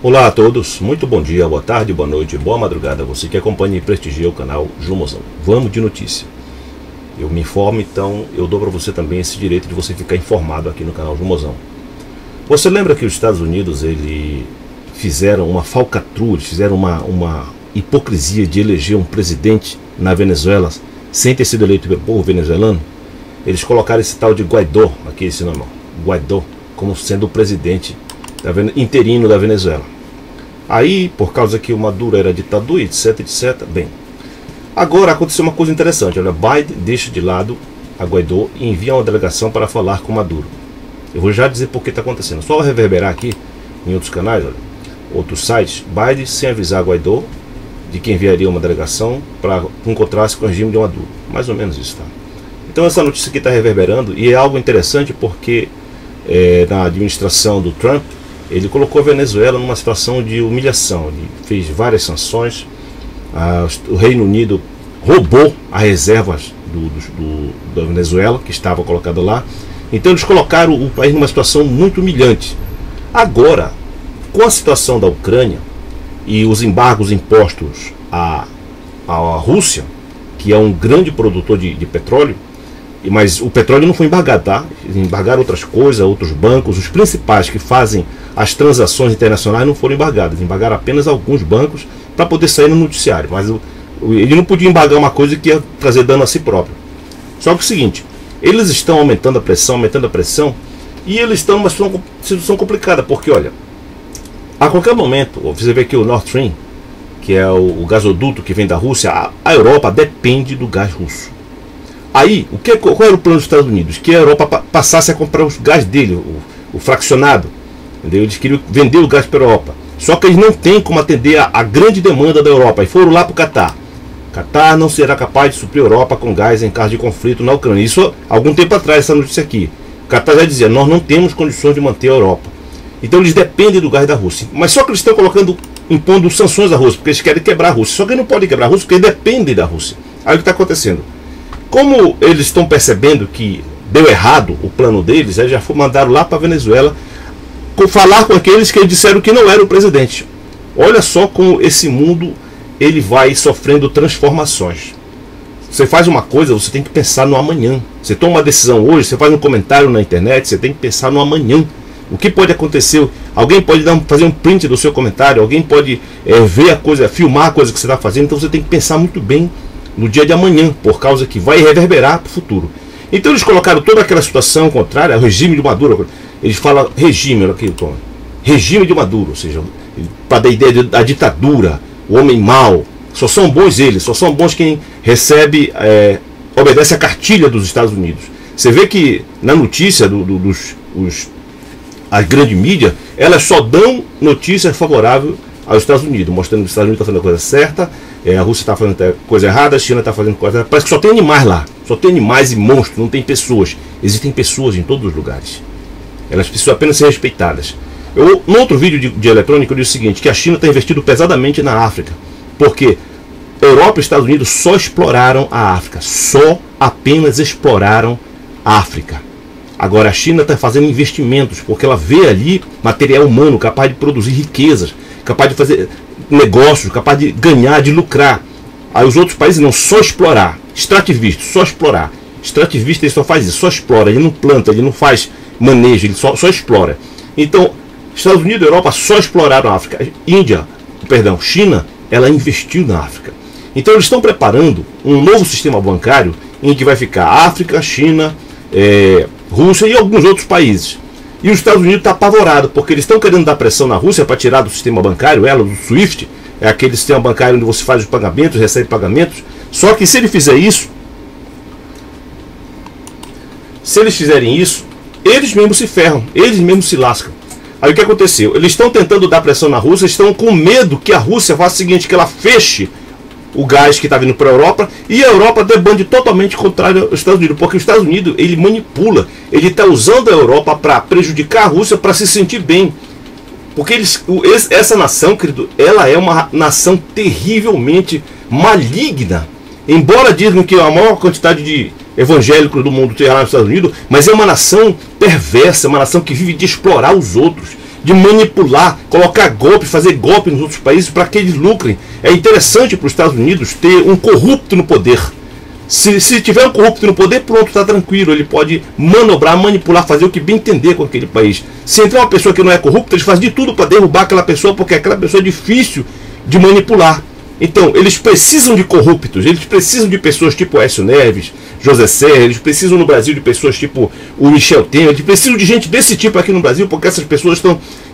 Olá a todos, muito bom dia, boa tarde, boa noite, boa madrugada, você que acompanha e prestigia o canal Jumozão. Vamos de notícia. Eu me informo, então eu dou para você também esse direito de você ficar informado aqui no canal Jumozão. Você lembra que os Estados Unidos fizeram uma falcatrua, eles fizeram uma hipocrisia de eleger um presidente na Venezuela sem ter sido eleito pelo povo venezuelano? Eles colocaram esse tal de Guaidó, aqui esse nome, Guaidó, como sendo o presidente interino da Venezuela. Aí, por causa que o Maduro era ditadura, etc, etc, bem, agora aconteceu uma coisa interessante. Olha, Biden deixa de lado a Guaidó e envia uma delegação para falar com Maduro. Eu vou já dizer por que está acontecendo. Só reverberar aqui em outros canais, olha, outros sites. Biden sem avisar a Guaidó de que enviaria uma delegação para encontrar-se com o regime de Maduro. Mais ou menos isso, tá? Então essa notícia aqui está reverberando e é algo interessante porque na administração do Trump, ele colocou a Venezuela numa situação de humilhação. Ele fez várias sanções. O Reino Unido roubou as reservas da Venezuela, que estava colocada lá. Então eles colocaram o país numa situação muito humilhante. Agora, com a situação da Ucrânia e os embargos impostos à Rússia, que é um grande produtor de petróleo, mas o petróleo não foi embargado, tá? Embargaram outras coisas, outros bancos, os principais que fazem as transações internacionais não foram embargados, embargaram apenas alguns bancos para poder sair no noticiário, mas ele não podia embargar uma coisa que ia trazer dano a si próprio. Só que é o seguinte, eles estão aumentando a pressão, e eles estão numa situação complicada, porque olha, a qualquer momento, você vê que o Nord Stream, que é o gasoduto que vem da Rússia, a Europa depende do gás russo. Aí, qual era o plano dos Estados Unidos? Que a Europa passasse a comprar os gás dele, o fracionado. Entendeu? Eles queriam vender o gás para a Europa. Só que eles não têm como atender a grande demanda da Europa. E foram lá para o Catar. Catar não será capaz de suprir a Europa com gás em caso de conflito na Ucrânia. Isso há algum tempo atrás, essa notícia aqui. O Catar já dizia, nós não temos condições de manter a Europa. Então eles dependem do gás da Rússia. Mas só que eles estão impondo sanções à Rússia, porque eles querem quebrar a Rússia. Só que eles não podem quebrar a Rússia porque eles dependem da Rússia. Aí o que está acontecendo? Como eles estão percebendo que deu errado o plano deles, eles já mandaram lá para a Venezuela falar com aqueles que eles disseram que não era o presidente. Olha só como esse mundo ele vai sofrendo transformações. Você faz uma coisa, você tem que pensar no amanhã. Você toma uma decisão hoje, você faz um comentário na internet, você tem que pensar no amanhã. O que pode acontecer? Alguém pode fazer um print do seu comentário, alguém pode ver a coisa, filmar a coisa que você está fazendo, então você tem que pensar muito bem no dia de amanhã, por causa que vai reverberar para o futuro. Então eles colocaram toda aquela situação contrária ao regime de Maduro. Eles falam regime, olha aqui, Tom. Regime de Maduro, ou seja, para dar ideia da ditadura, o homem mau. Só são bons eles, só são bons quem recebe, obedece a cartilha dos Estados Unidos. Você vê que na notícia a grande mídia, elas só dão notícias favoráveis aos Estados Unidos, mostrando que os Estados Unidos estão fazendo a coisa certa, a Rússia está fazendo coisa errada, a China está fazendo coisa errada. Parece que só tem animais lá, só tem animais e monstros, não tem pessoas. Existem pessoas em todos os lugares. Elas precisam apenas ser respeitadas. No outro vídeo de eletrônica eu disse o seguinte, que a China está investindo pesadamente na África, porque Europa e Estados Unidos só exploraram a África, apenas exploraram a África. Agora a China está fazendo investimentos, porque ela vê ali material humano capaz de produzir riquezas, capaz de fazer negócios, capaz de ganhar, de lucrar. Aí os outros países não, só explorar. Extrativista, só explorar. Extrativista ele só faz isso, só explora, ele não planta, ele não faz manejo, ele só explora. Então, Estados Unidos e Europa só exploraram a África. China, ela investiu na África. Então eles estão preparando um novo sistema bancário em que vai ficar África, China, Rússia e alguns outros países. E os Estados Unidos está apavorado, porque eles estão querendo dar pressão na Rússia para tirar do sistema bancário, do SWIFT, é aquele sistema bancário onde você faz os pagamentos, recebe pagamentos. Só que se ele fizer isso, se eles fizerem isso, eles mesmos se ferram, eles mesmos se lascam. Aí o que aconteceu? Eles estão tentando dar pressão na Rússia, estão com medo que a Rússia faça o seguinte, que ela feche o gás que está vindo para a Europa e a Europa debande totalmente contrário aos Estados Unidos, porque os Estados Unidos ele manipula, ele está usando a Europa para prejudicar a Rússia para se sentir bem, porque essa nação, querido, ela é uma nação terrivelmente maligna, embora digam que a maior quantidade de evangélicos do mundo esteja lá nos Estados Unidos, mas é uma nação perversa, uma nação que vive de explorar os outros, de manipular, colocar golpe, fazer golpe nos outros países para que eles lucrem. É interessante para os Estados Unidos ter um corrupto no poder. Se tiver um corrupto no poder, pronto, está tranquilo. Ele pode manobrar, manipular, fazer o que bem entender com aquele país. Se entrar uma pessoa que não é corrupta, eles fazem de tudo para derrubar aquela pessoa, porque aquela pessoa é difícil de manipular. Então, eles precisam de corruptos, eles precisam de pessoas tipo Aécio Neves, José Serra, eles precisam no Brasil de pessoas tipo o Michel Temer, eles precisam de gente desse tipo aqui no Brasil, porque essas pessoas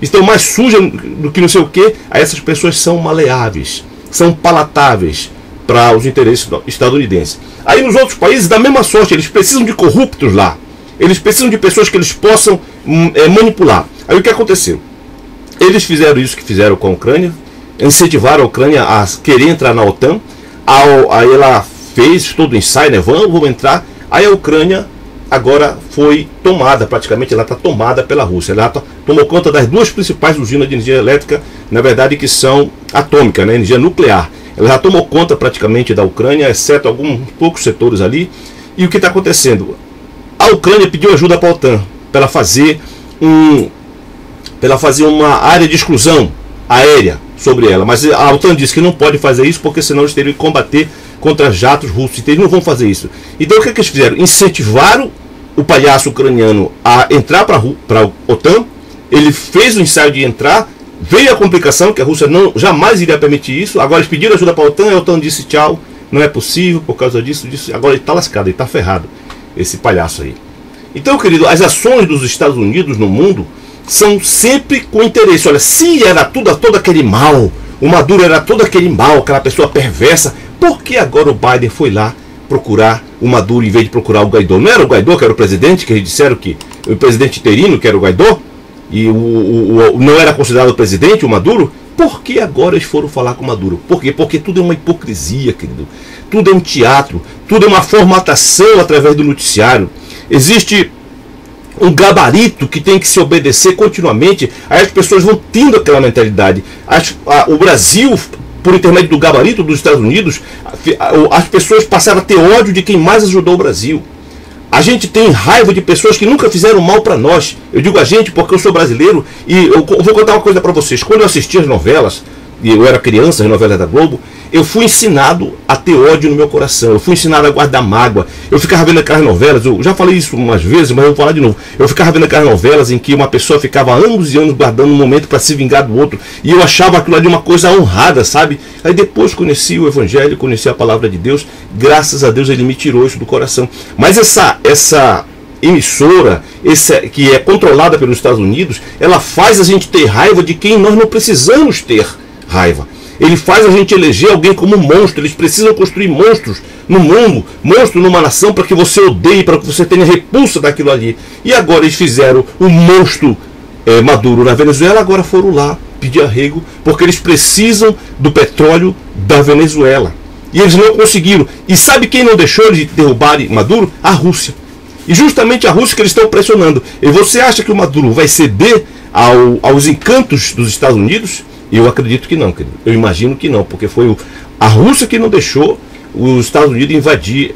estão mais sujas do que não sei o que. Essas pessoas são maleáveis, são palatáveis para os interesses estadunidenses. Aí nos outros países, da mesma sorte, eles precisam de corruptos lá, eles precisam de pessoas que eles possam manipular. Aí o que aconteceu? Eles fizeram isso que fizeram com a Ucrânia, incentivaram a Ucrânia a querer entrar na OTAN. Aí ela fez todo o ensaio, né? Vamos entrar. Aí a Ucrânia agora foi tomada, praticamente ela está tomada pela Rússia. Ela tomou conta das duas principais usinas de energia elétrica, na verdade que são atômica, né? Energia nuclear. Ela já tomou conta praticamente da Ucrânia, exceto alguns poucos setores ali. E o que está acontecendo? A Ucrânia pediu ajuda para a OTAN, para ela fazer uma área de exclusão aérea sobre ela, mas a OTAN disse que não pode fazer isso porque senão eles teriam que combater contra jatos russos, então eles não vão fazer isso. Então o que eles fizeram? Incentivaram o palhaço ucraniano a entrar para a OTAN. Ele fez o ensaio de entrar, veio a complicação que a Rússia jamais iria permitir isso. Agora eles pediram ajuda para a OTAN e a OTAN disse tchau, não é possível por causa disso. Agora ele está lascado, ele está ferrado, esse palhaço aí. Então, querido, as ações dos Estados Unidos no mundo são sempre com interesse. Olha, se era todo aquele mal, o Maduro era todo aquele mal, aquela pessoa perversa, por que agora o Biden foi lá procurar o Maduro em vez de procurar o Guaidó? Não era o Guaidó que era o presidente, que eles disseram que o presidente interino que era o Guaidó, e não era considerado o presidente, o Maduro? Por que agora eles foram falar com o Maduro? Por quê? Porque tudo é uma hipocrisia, querido. Tudo é um teatro, tudo é uma formatação através do noticiário. Existe um gabarito que tem que se obedecer continuamente. Aí as pessoas vão tendo aquela mentalidade. O Brasil, por intermédio do gabarito dos Estados Unidos, as pessoas passaram a ter ódio de quem mais ajudou o Brasil. A gente tem raiva de pessoas que nunca fizeram mal para nós. Eu digo a gente porque eu sou brasileiro e eu vou contar uma coisa para vocês. Quando eu assistia as novelas, e eu era criança, as novelas da Globo, eu fui ensinado a ter ódio no meu coração. Eu fui ensinado a guardar mágoa. Eu ficava vendo aquelas novelas, eu já falei isso umas vezes, mas eu vou falar de novo. Eu ficava vendo aquelas novelas em que uma pessoa ficava anos e anos guardando um momento para se vingar do outro. E eu achava aquilo ali uma coisa honrada, sabe? Aí depois conheci o Evangelho, conheci a palavra de Deus. Graças a Deus ele me tirou isso do coração. Mas essa emissora, que é controlada pelos Estados Unidos, ela faz a gente ter raiva de quem nós não precisamos ter raiva. Ele faz a gente eleger alguém como um monstro. Eles precisam construir monstros no mundo, monstros numa nação, para que você odeie, para que você tenha repulsa daquilo ali. E agora eles fizeram o monstro Maduro na Venezuela. Agora foram lá pedir arrego, porque eles precisam do petróleo da Venezuela. E eles não conseguiram. E sabe quem não deixou eles derrubarem Maduro? A Rússia. E justamente a Rússia que eles estão pressionando. E você acha que o Maduro vai ceder aos encantos dos Estados Unidos? Eu acredito que não, querido. Eu imagino que não, porque foi a Rússia que não deixou os Estados Unidos invadir,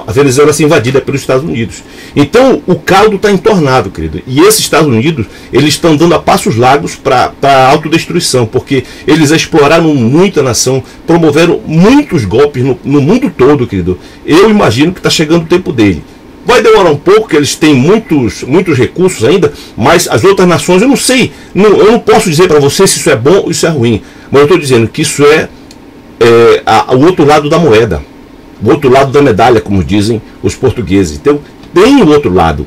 a Venezuela ser invadida pelos Estados Unidos. Então o caldo está entornado, querido. E esses Estados Unidos, eles estão dando a passos largos para a autodestruição, porque eles exploraram muito a nação, promoveram muitos golpes no mundo todo, querido. Eu imagino que está chegando o tempo dele. Vai demorar um pouco, que eles têm muitos recursos ainda, mas as outras nações, eu não sei, eu não posso dizer para você se isso é bom ou isso é ruim, mas eu estou dizendo que isso é o outro lado da moeda, o outro lado da medalha, como dizem os portugueses. Então, tem o outro lado.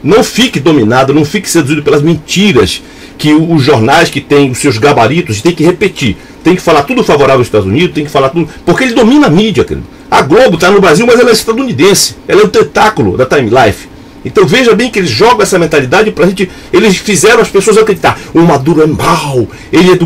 Não fique dominado, não fique seduzido pelas mentiras que os jornais que têm os seus gabaritos tem que repetir. Tem que falar tudo favorável aos Estados Unidos, tem que falar tudo, porque ele domina a mídia, querido. A Globo está no Brasil, mas ela é estadunidense. Ela é o tentáculo da Time Life. Então veja bem que eles jogam essa mentalidade pra gente. Eles fizeram as pessoas acreditar. O Maduro é mau. Ele é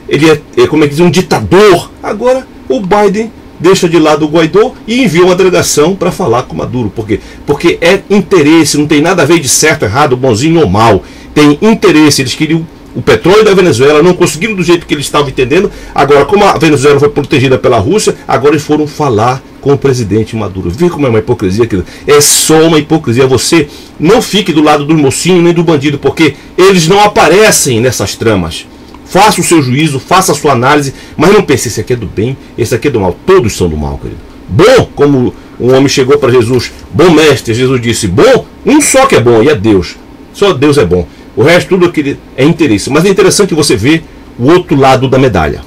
ele é como é que diz, um ditador. Agora o Biden deixa de lado o Guaidó e envia uma delegação para falar com o Maduro. Por quê? Porque é interesse, não tem nada a ver de certo, errado, bonzinho ou mal. Tem interesse. Eles queriam o petróleo da Venezuela, não conseguiram do jeito que eles estavam entendendo. Agora, como a Venezuela foi protegida pela Rússia, agora eles foram falar com o presidente Maduro. Vê como é uma hipocrisia, querido. É só uma hipocrisia. Você não fique do lado do mocinho nem do bandido, porque eles não aparecem nessas tramas. Faça o seu juízo, faça a sua análise, mas não pense, esse aqui é do bem, esse aqui é do mal. Todos são do mal, querido. Bom, como um homem chegou para Jesus, bom mestre, Jesus disse, bom, um só que é bom, e é Deus. Só Deus é bom. O resto tudo aquilo é interesse. Mas é interessante você ver o outro lado da medalha.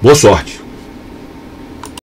Boa sorte.